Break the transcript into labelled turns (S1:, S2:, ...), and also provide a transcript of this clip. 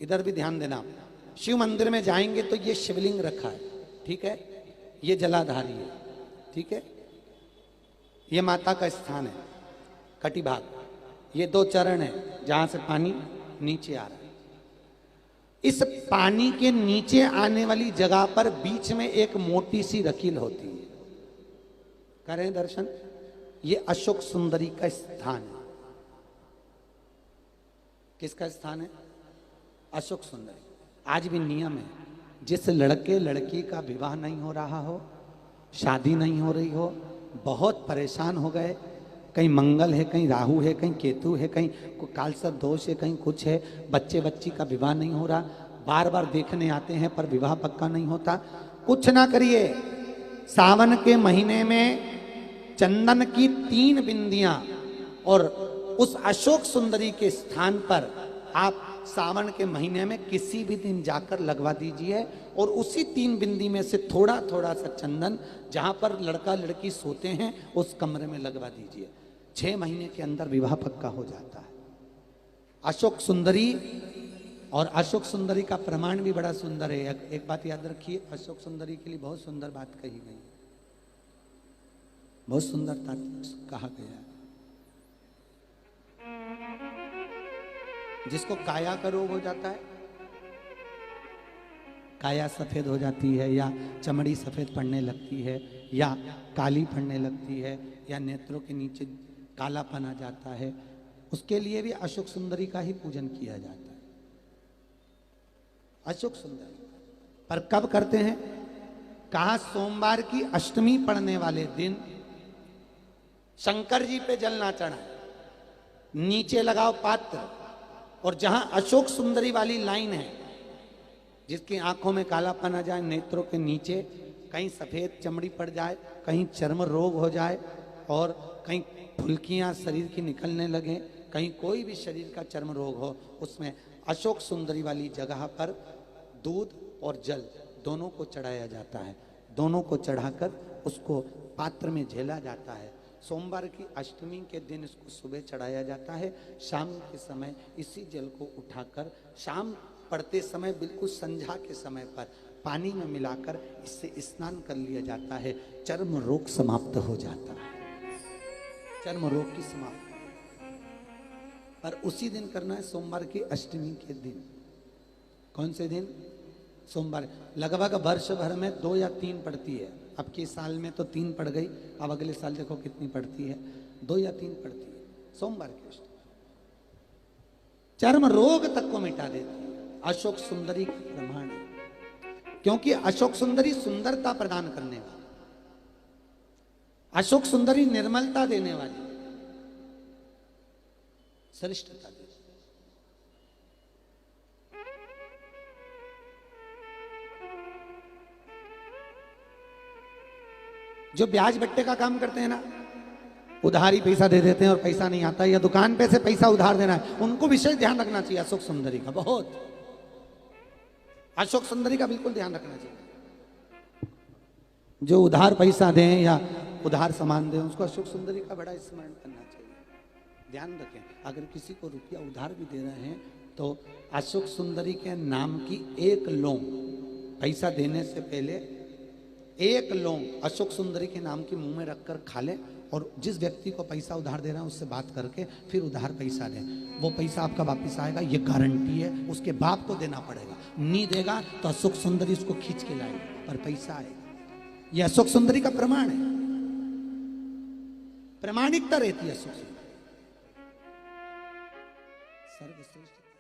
S1: इधर भी ध्यान देना। शिव मंदिर में जाएंगे तो ये शिवलिंग रखा है, ठीक है, ये जलाधारी है, ठीक है, ये माता का स्थान है कटिभाग, ये 2 चरण है जहां से पानी नीचे आ रहा है। इस पानी के नीचे आने वाली जगह पर बीच में एक मोटी सी रकील होती है, करें दर्शन। ये अशोक सुंदरी का स्थान है। किसका स्थान है? अशोक सुंदरी। आज भी नियम है, जिस लड़के लड़की का विवाह नहीं हो रहा हो, शादी नहीं हो रही हो, बहुत परेशान हो गए, कहीं मंगल है, कहीं राहु है, कहीं केतु है, कहीं कालसर्प दोष है, कहीं कुछ है, बच्चे बच्ची का विवाह नहीं हो रहा, बार बार देखने आते हैं पर विवाह पक्का नहीं होता, कुछ ना करिए। सावन के महीने में चंदन की 3 बिंदियां और उस अशोक सुंदरी के स्थान पर आप सावन के महीने में किसी भी दिन जाकर लगवा दीजिए और उसी 3 बिंदी में से थोड़ा थोड़ा सा चंदन जहां पर लड़का लड़की सोते हैं उस कमरे में लगवा दीजिए। 6 महीने के अंदर विवाह पक्का हो जाता है। अशोक सुंदरी, और अशोक सुंदरी का प्रमाण भी बड़ा सुंदर है। एक बात याद रखिए, अशोक सुंदरी के लिए बहुत सुंदर बात कही गई, बहुत सुंदरता कहा गया है। जिसको काया का रोग हो जाता है, काया सफेद हो जाती है, या चमड़ी सफेद पड़ने लगती है, या काली पड़ने लगती है, या नेत्रों के नीचे कालापन आ जाता है, उसके लिए भी अशोक सुंदरी का ही पूजन किया जाता है। अशोक सुंदरी पर कब करते हैं? कहा सोमवार की अष्टमी पड़ने वाले दिन शंकर जी पे जल ना चढ़ाए, नीचे लगाओ पात्र, और जहां अशोक सुंदरी वाली लाइन है, जिसकी आंखों में कालापन आ जाए, नेत्रों के नीचे कहीं सफेद चमड़ी पड़ जाए, कहीं चर्म रोग हो जाए, और कहीं फुल्कियां शरीर की निकलने लगे, कहीं कोई भी शरीर का चर्म रोग हो, उसमें अशोक सुंदरी वाली जगह पर दूध और जल दोनों को चढ़ाया जाता है। दोनों को चढ़ाकर उसको पात्र में झेला जाता है। सोमवार की अष्टमी के दिन इसको सुबह चढ़ाया जाता है। शाम के समय इसी जल को उठाकर शाम पड़ते समय बिल्कुल संध्या के समय पर पानी में मिलाकर इससे स्नान कर लिया जाता है। चर्म रोग समाप्त हो जाता है, चर्म रोग की समाप्ति। पर उसी दिन करना है, सोमवार की अष्टमी के दिन। कौन से दिन? सोमवार। लगभग वर्ष भर में 2 या 3 पड़ती है। अब के साल में तो 3 पड़ गई, अब अगले साल देखो कितनी पड़ती है, 2 या 3 पड़ती है सोमवार की अष्टमी। चर्म रोग तक को मिटा देती है। अशोक सुंदरी का प्रमाण है, क्योंकि अशोक सुंदरी सुंदरता प्रदान करने वाली, अशोक सुंदरी निर्मलता देने वाली, श्रेष्ठता देती। जो ब्याज बट्टे का काम करते हैं ना, उधारी पैसा दे देते हैं और पैसा नहीं आता, या दुकान पे से पैसा उधार देना है, उनको विशेष ध्यान रखना चाहिए अशोक सुंदरी का। बहुत अशोक सुंदरी का बिल्कुल ध्यान रखना चाहिए। जो उधार पैसा दें या उधार सामान दें, उसको अशोक सुंदरी का बड़ा स्मरण करना चाहिए। ध्यान रखें, अगर किसी को रुपया उधार भी दे रहे हैं तो अशोक सुंदरी के नाम की 1 लौंग पैसा देने से पहले 1 लौंग अशोक सुंदरी के नाम की मुंह में रखकर खा लें, और जिस व्यक्ति को पैसा उधार दे रहा है उससे बात करके फिर उधार पैसा दें। वो पैसा आपका वापस आएगा, ये गारंटी है। उसके बाप को देना पड़ेगा, नहीं देगा तो अशोक सुंदरी उसको खींच के लाएगी, पर पैसा आएगा। ये अशोक सुंदरी का प्रमाण है, प्रामाणिकता रहती है अशोक सुंदरी। सर्वश्रेष्ठ।